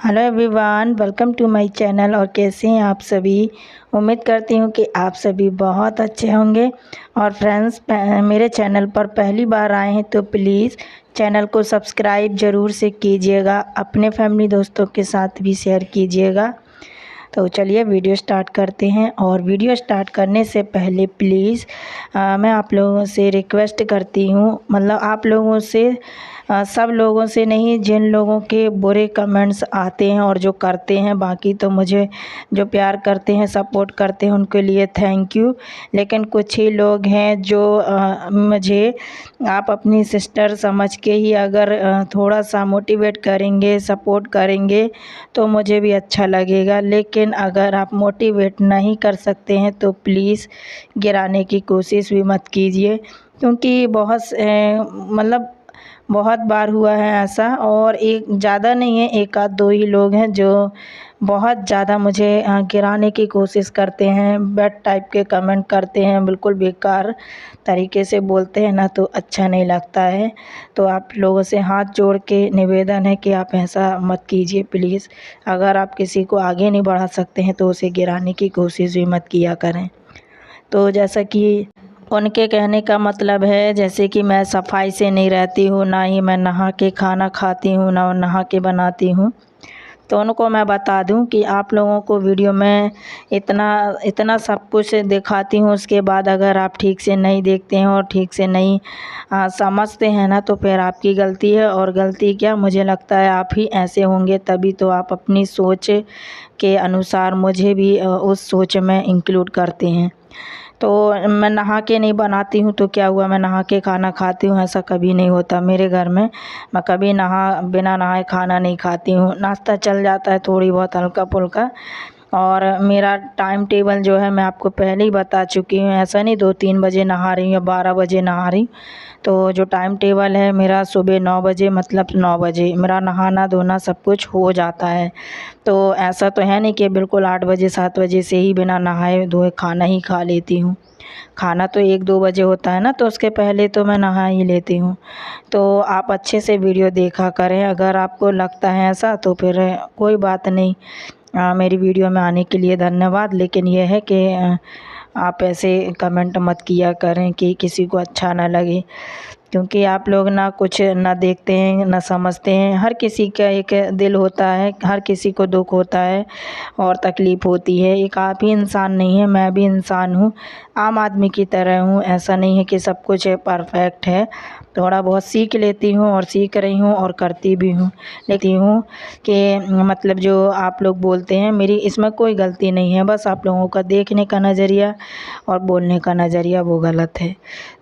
Hello everyone, welcome to my channel. और कैसे हैं आप सभी? उम्मीद करती हूँ कि आप सभी बहुत अच्छे होंगे। और फ्रेंड्स, मेरे चैनल पर पहली बार आए हैं तो प्लीज़ चैनल को सब्सक्राइब ज़रूर से कीजिएगा, अपने फैमिली दोस्तों के साथ भी शेयर कीजिएगा। तो चलिए वीडियो स्टार्ट करते हैं। और वीडियो स्टार्ट करने से पहले प्लीज़ मैं आप लोगों से रिक्वेस्ट करती हूँ, मतलब आप लोगों से सब लोगों से नहीं, जिन लोगों के बुरे कमेंट्स आते हैं और जो करते हैं, बाकी तो मुझे जो प्यार करते हैं, सपोर्ट करते हैं, उनके लिए थैंक यू। लेकिन कुछ ही लोग हैं जो मुझे आप अपनी सिस्टर समझ के ही अगर थोड़ा सा मोटिवेट करेंगे, सपोर्ट करेंगे तो मुझे भी अच्छा लगेगा। लेकिन अगर आप मोटिवेट नहीं कर सकते हैं तो प्लीज़ गिराने की कोशिश भी मत कीजिए, क्योंकि मतलब बहुत बार हुआ है ऐसा। और एक ज़्यादा नहीं है, एक आध दो ही लोग हैं जो बहुत ज़्यादा मुझे गिराने की कोशिश करते हैं, बैड टाइप के कमेंट करते हैं, बिल्कुल बेकार तरीके से बोलते हैं ना, तो अच्छा नहीं लगता है। तो आप लोगों से हाथ जोड़ के निवेदन है कि आप ऐसा मत कीजिए प्लीज़। अगर आप किसी को आगे नहीं बढ़ा सकते हैं तो उसे गिराने की कोशिश भी मत किया करें। तो जैसा कि उनके कहने का मतलब है, जैसे कि मैं सफाई से नहीं रहती हूँ, ना ही मैं नहा के खाना खाती हूँ, ना नहा के बनाती हूँ। तो उनको मैं बता दूं कि आप लोगों को वीडियो में इतना इतना सब कुछ दिखाती हूँ, उसके बाद अगर आप ठीक से नहीं देखते हैं और ठीक से नहीं समझते हैं ना, तो फिर आपकी गलती है। और गलती क्या, मुझे लगता है आप ही ऐसे होंगे, तभी तो आप अपनी सोच के अनुसार मुझे भी उस सोच में इंक्लूड करते हैं। तो मैं नहा के नहीं बनाती हूँ तो क्या हुआ, मैं नहा के खाना खाती हूँ, ऐसा कभी नहीं होता मेरे घर में। मैं कभी बिना नहाए खाना नहीं खाती हूँ। नाश्ता चल जाता है थोड़ी बहुत हल्का फुल्का। और मेरा टाइम टेबल जो है मैं आपको पहले ही बता चुकी हूँ, ऐसा नहीं 2-3 बजे नहा रही हूँ या 12 बजे नहा रही हूँ। तो जो टाइम टेबल है मेरा, सुबह 9 बजे, मतलब 9 बजे मेरा नहाना धोना सब कुछ हो जाता है। तो ऐसा तो है नहीं कि बिल्कुल 8 बजे 7 बजे से ही बिना नहाए धोए खाना ही खा लेती हूँ। खाना तो 1-2 बजे होता है ना, तो उसके पहले तो मैं नहा ही लेती हूँ। तो आप अच्छे से वीडियो देखा करें, अगर आपको लगता है ऐसा तो फिर कोई बात नहीं। मेरी वीडियो में आने के लिए धन्यवाद। लेकिन यह है कि आप ऐसे कमेंट मत किया करें कि किसी को अच्छा ना लगे, क्योंकि आप लोग ना कुछ ना देखते हैं ना समझते हैं। हर किसी का एक दिल होता है, हर किसी को दुख होता है और तकलीफ़ होती है। एक आप ही इंसान नहीं है, मैं भी इंसान हूँ, आम आदमी की तरह हूँ। ऐसा नहीं है कि सब कुछ परफेक्ट है, थोड़ा बहुत सीख लेती हूँ और सीख रही हूँ और करती भी हूँ। लेती हूँ कि मतलब जो आप लोग बोलते हैं, मेरी इसमें कोई गलती नहीं है, बस आप लोगों का देखने का नज़रिया और बोलने का नज़रिया वो गलत है।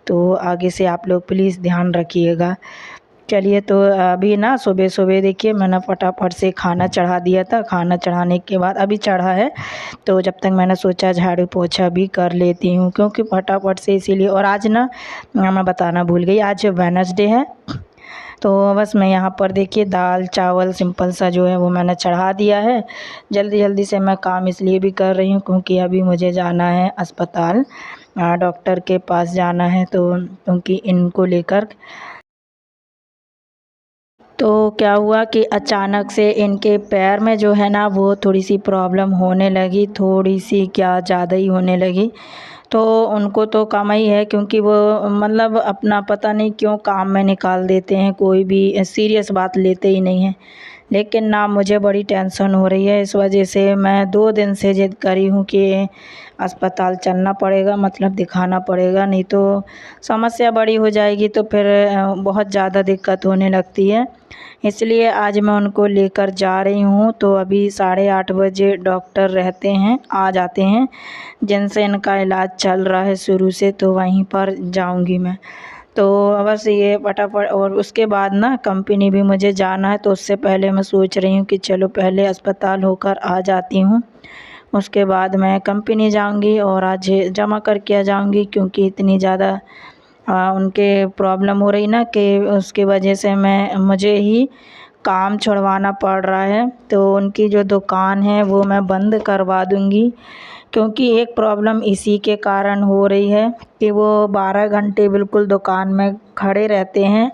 तो आगे से आप लोग प्लीज़ ध्यान रखिएगा। चलिए, तो अभी ना सुबह-सुबह देखिए मैंने फटाफट से खाना चढ़ा दिया था। खाना चढ़ाने के बाद अभी चढ़ा है, तो जब तक मैंने सोचा झाड़ू पोछा भी कर लेती हूँ, क्योंकि फटाफट से इसीलिए। और आज ना मैं बताना भूल गई, आज वेडनेसडे है। तो बस मैं यहाँ पर देखिए दाल चावल सिंपल सा जो है वो मैंने चढ़ा दिया है। जल्दी जल्दी से मैं काम इसलिए भी कर रही हूँ क्योंकि अभी मुझे जाना है अस्पताल, डॉक्टर के पास जाना है, तो क्योंकि इनको लेकर। तो क्या हुआ कि अचानक से इनके पैर में जो है ना वो थोड़ी सी प्रॉब्लम होने लगी, थोड़ी सी क्या ज़्यादा ही होने लगी। तो उनको तो कम ही है, क्योंकि वो मतलब अपना पता नहीं क्यों काम में निकाल देते हैं, कोई भी सीरियस बात लेते ही नहीं हैं। लेकिन ना मुझे बड़ी टेंशन हो रही है, इस वजह से मैं 2 दिन से ज़िद करी हूँ कि अस्पताल चलना पड़ेगा, मतलब दिखाना पड़ेगा, नहीं तो समस्या बड़ी हो जाएगी तो फिर बहुत ज़्यादा दिक्कत होने लगती है। इसलिए आज मैं उनको लेकर जा रही हूँ। तो अभी 8:30 बजे डॉक्टर रहते हैं, आ जाते हैं, जिनसे इनका इलाज चल रहा है शुरू से, तो वहीं पर जाऊँगी मैं। तो बस ये फटाफट। और उसके बाद ना कंपनी भी मुझे जाना है, तो उससे पहले मैं सोच रही हूँ कि चलो पहले अस्पताल होकर आ जाती हूँ, उसके बाद मैं कंपनी जाऊँगी और आज जमा करके आ जाऊँगी। क्योंकि इतनी ज़्यादा उनके प्रॉब्लम हो रही ना कि उसकी वजह से मुझे ही काम छुड़वाना पड़ रहा है। तो उनकी जो दुकान है वो मैं बंद करवा दूँगी, क्योंकि एक प्रॉब्लम इसी के कारण हो रही है कि वो 12 घंटे बिल्कुल दुकान में खड़े रहते हैं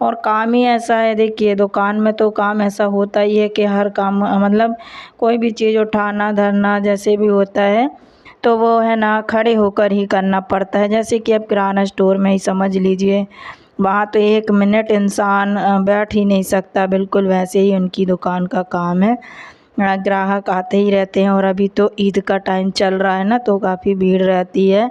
और काम ही ऐसा है। देखिए दुकान में तो काम ऐसा होता ही है कि हर काम मतलब कोई भी चीज़ उठाना धरना जैसे भी होता है तो वो है ना खड़े होकर ही करना पड़ता है। जैसे कि अब किराना स्टोर में ही समझ लीजिए, वहाँ तो 1 मिनट इंसान बैठ ही नहीं सकता, बिल्कुल वैसे ही उनकी दुकान का काम है। ग्राहक आते ही रहते हैं और अभी तो ईद का टाइम चल रहा है ना, तो काफ़ी भीड़ रहती है।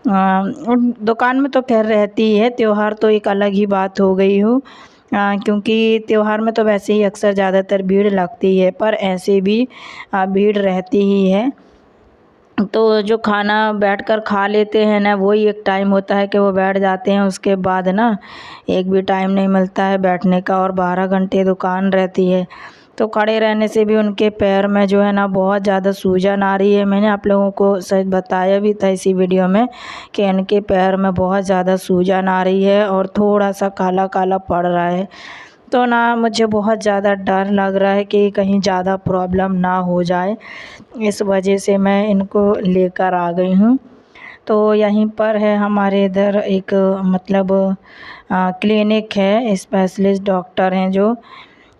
उन दुकान में तो खैर रहती ही है, त्योहार तो एक अलग ही बात हो गई हो, क्योंकि त्योहार में तो वैसे ही अक्सर ज़्यादातर भीड़ लगती है, पर ऐसे भी भीड़ रहती ही है। तो जो खाना बैठकर खा लेते हैं ना, वही एक टाइम होता है कि वो बैठ जाते हैं, उसके बाद ना एक भी टाइम नहीं मिलता है बैठने का, और 12 घंटे दुकान रहती है। तो खड़े रहने से भी उनके पैर में जो है ना बहुत ज़्यादा सूजन आ रही है। मैंने आप लोगों को शायद बताया भी था इसी वीडियो में कि इनके पैर में बहुत ज़्यादा सूजन आ रही है और थोड़ा सा काला काला पड़ रहा है। तो ना मुझे बहुत ज़्यादा डर लग रहा है कि कहीं ज़्यादा प्रॉब्लम ना हो जाए, इस वजह से मैं इनको लेकर आ गई हूँ। तो यहीं पर है हमारे इधर एक मतलब क्लिनिक है, स्पेशलिस्ट डॉक्टर हैं जो,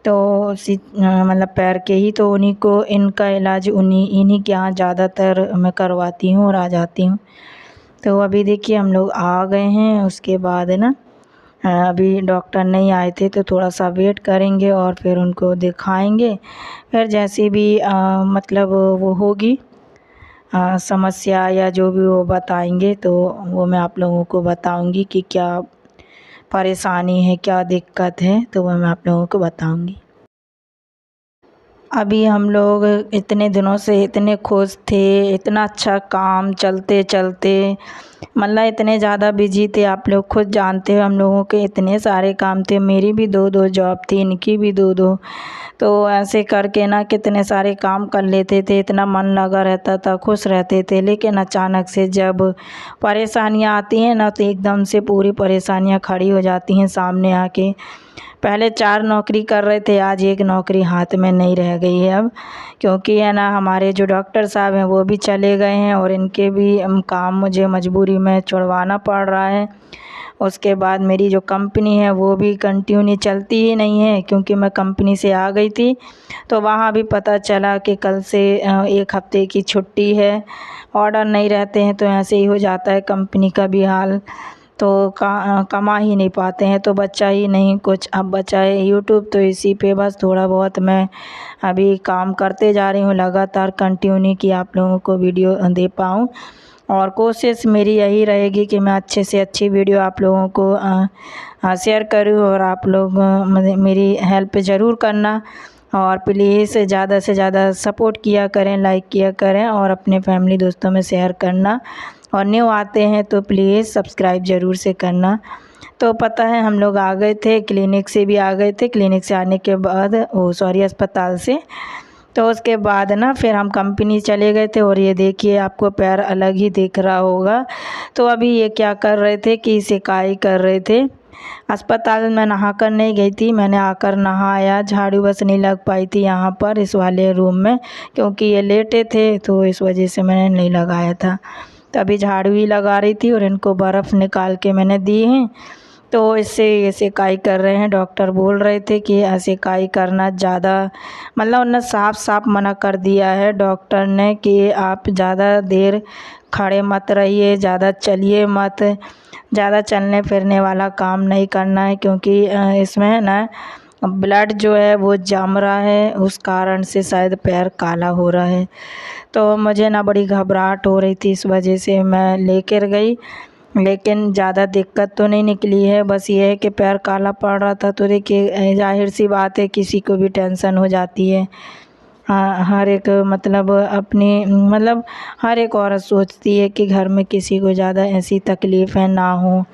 तो मतलब पैर के ही, तो उन्हीं को इनका इलाज इन्हीं के यहाँ ज़्यादातर मैं करवाती हूँ और आ जाती हूँ। तो अभी देखिए हम लोग आ गए हैं, उसके बाद है ना अभी डॉक्टर नहीं आए थे तो थोड़ा सा वेट करेंगे और फिर उनको दिखाएंगे। फिर जैसी भी मतलब वो होगी समस्या या जो भी वो बताएंगे तो वो मैं आप लोगों को बताऊंगी कि क्या परेशानी है, क्या दिक्कत है, तो वो मैं आप लोगों को बताऊंगी। अभी हम लोग इतने दिनों से इतने खुश थे, इतना अच्छा काम चलते चलते मतलब इतने ज़्यादा बिजी थे, आप लोग खुद जानते हो हम लोगों के इतने सारे काम थे। मेरी भी 2-2 जॉब थी, इनकी भी 2-2, तो ऐसे करके ना कितने सारे काम कर लेते थे, इतना मन लगा रहता था, खुश रहते थे। लेकिन अचानक से जब परेशानियाँ आती हैं ना, तो एकदम से पूरी परेशानियाँ खड़ी हो जाती हैं सामने आके। पहले 4 नौकरी कर रहे थे, आज 1 नौकरी हाथ में नहीं रह गई है अब, क्योंकि है ना हमारे जो डॉक्टर साहब हैं वो भी चले गए हैं और इनके भी काम मुझे मजबूरी में छुड़वाना पड़ रहा है। उसके बाद मेरी जो कंपनी है वो भी कंटिन्यू चलती ही नहीं है, क्योंकि मैं कंपनी से आ गई थी तो वहाँ भी पता चला कि कल से 1 हफ्ते की छुट्टी है, ऑर्डर नहीं रहते हैं, तो ऐसे ही हो जाता है कंपनी का भी हाल। तो कमा ही नहीं पाते हैं, तो बचा ही नहीं कुछ। अब बचा है यूट्यूब, तो इसी पे बस थोड़ा बहुत मैं अभी काम करते जा रही हूँ लगातार कंटिन्यू कि आप लोगों को वीडियो दे पाऊँ। और कोशिश मेरी यही रहेगी कि मैं अच्छे से अच्छी वीडियो आप लोगों को शेयर करूँ, और आप लोग मेरी हेल्प ज़रूर करना, और प्लीज़ ज़्यादा से ज़्यादा सपोर्ट किया करें, लाइक किया करें और अपने फैमिली दोस्तों में शेयर करना, और न्यू आते हैं तो प्लीज़ सब्सक्राइब ज़रूर से करना। तो पता है हम लोग आ गए थे, क्लिनिक से भी आ गए थे, क्लिनिक से आने के बाद अस्पताल से, तो उसके बाद ना फिर हम कंपनी चले गए थे। और ये देखिए आपको पैर अलग ही दिख रहा होगा। तो अभी ये क्या कर रहे थे कि सिकाई कर रहे थे। अस्पताल में नहा कर नहीं गई थी, मैंने आकर नहाया, झाड़ू बस नहीं लग पाई थी यहाँ पर इस वाले रूम में, क्योंकि ये लेटे थे तो इस वजह से मैंने नहीं लगाया था। तभी झाड़ू ही लगा रही थी और इनको बर्फ़ निकाल के मैंने दी है, तो इससे ये सिकाई कर रहे हैं। डॉक्टर बोल रहे थे कि सिकाई करना ज़्यादा मतलब उन्होंने साफ साफ मना कर दिया है डॉक्टर ने कि आप ज़्यादा देर खड़े मत रहिए, ज़्यादा चलिए मत, ज़्यादा चलने फिरने वाला काम नहीं करना है, क्योंकि इसमें ना ब्लड जो है वो जम रहा है, उस कारण से शायद पैर काला हो रहा है। तो मुझे ना बड़ी घबराहट हो रही थी, इस वजह से मैं लेकर गई, लेकिन ज़्यादा दिक्कत तो नहीं निकली है। बस ये है कि पैर काला पड़ रहा था, तो देखिए ज़ाहिर सी बात है किसी को भी टेंशन हो जाती है। हाँ, हर एक मतलब अपनी मतलब हर एक औरत सोचती है कि घर में किसी को ज़्यादा ऐसी तकलीफ़ें ना हो,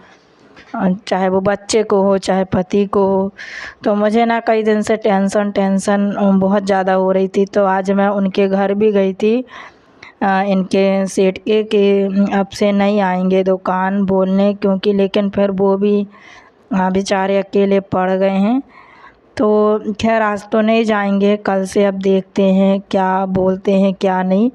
चाहे वो बच्चे को हो चाहे पति को हो। तो मुझे ना कई दिन से टेंशन बहुत ज़्यादा हो रही थी, तो आज मैं उनके घर भी गई थी इनके सेठ के कि अब से नहीं आएंगे दुकान बोलने, क्योंकि लेकिन फिर वो भी बेचारे अकेले पड़ गए हैं। तो खैर आज तो नहीं जाएंगे, कल से अब देखते हैं क्या बोलते हैं क्या नहीं,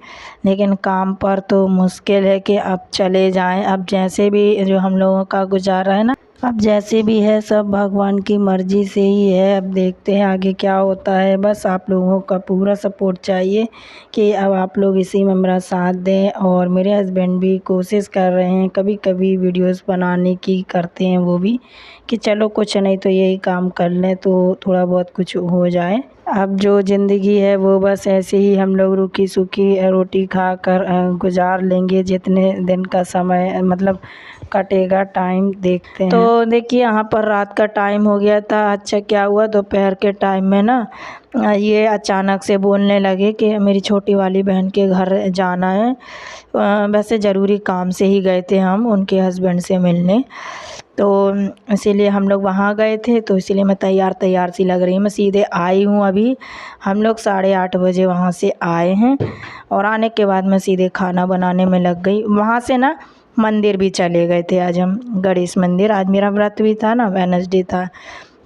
लेकिन काम पर तो मुश्किल है कि अब चले जाएं। अब जैसे भी जो हम लोगों का गुजारा है ना, अब जैसे भी है सब भगवान की मर्ज़ी से ही है। अब देखते हैं आगे क्या होता है। बस आप लोगों का पूरा सपोर्ट चाहिए कि अब आप लोग इसी में मेरा साथ दें। और मेरे हस्बैंड भी कोशिश कर रहे हैं, कभी कभी वीडियोस बनाने की करते हैं वो भी, कि चलो कुछ नहीं तो यही काम कर लें तो थोड़ा बहुत कुछ हो जाए। अब जो ज़िंदगी है वो बस ऐसे ही हम लोग रूखी सूखी रोटी खा कर गुजार लेंगे, जितने दिन का समय मतलब कटेगा टाइम देखते हैं। तो देखिए यहाँ पर रात का टाइम हो गया था। अच्छा क्या हुआ, दोपहर के टाइम में ना ये अचानक से बोलने लगे कि मेरी छोटी वाली बहन के घर जाना है। वैसे ज़रूरी काम से ही गए थे हम उनके हस्बैंड से मिलने, तो इसीलिए हम लोग वहाँ गए थे। तो इसीलिए मैं तैयार सी लग रही हूँ। मैं सीधे आई हूँ अभी। हम लोग 8:30 बजे वहाँ से आए हैं और आने के बाद मैं सीधे खाना बनाने में लग गई। वहाँ से ना मंदिर भी चले गए थे आज हम, गणेश मंदिर। आज मेरा व्रत भी था ना, वेडनेसडे था।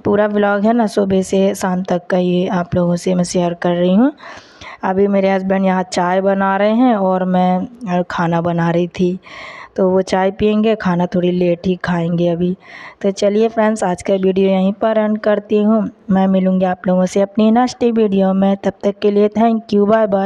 पूरा व्लॉग है ना सुबह से शाम तक का, ये आप लोगों से मैं शेयर कर रही हूँ। अभी मेरे हस्बैंड यहाँ चाय बना रहे हैं और मैं खाना बना रही थी। तो वो चाय पियेंगे, खाना थोड़ी लेट ही खाएंगे अभी। तो चलिए फ्रेंड्स, आज का वीडियो यहीं पर एंड करती हूँ। मैं मिलूँगी आप लोगों से अपनी नेक्स्ट वीडियो में। तब तक के लिए थैंक यू, बाय बाय।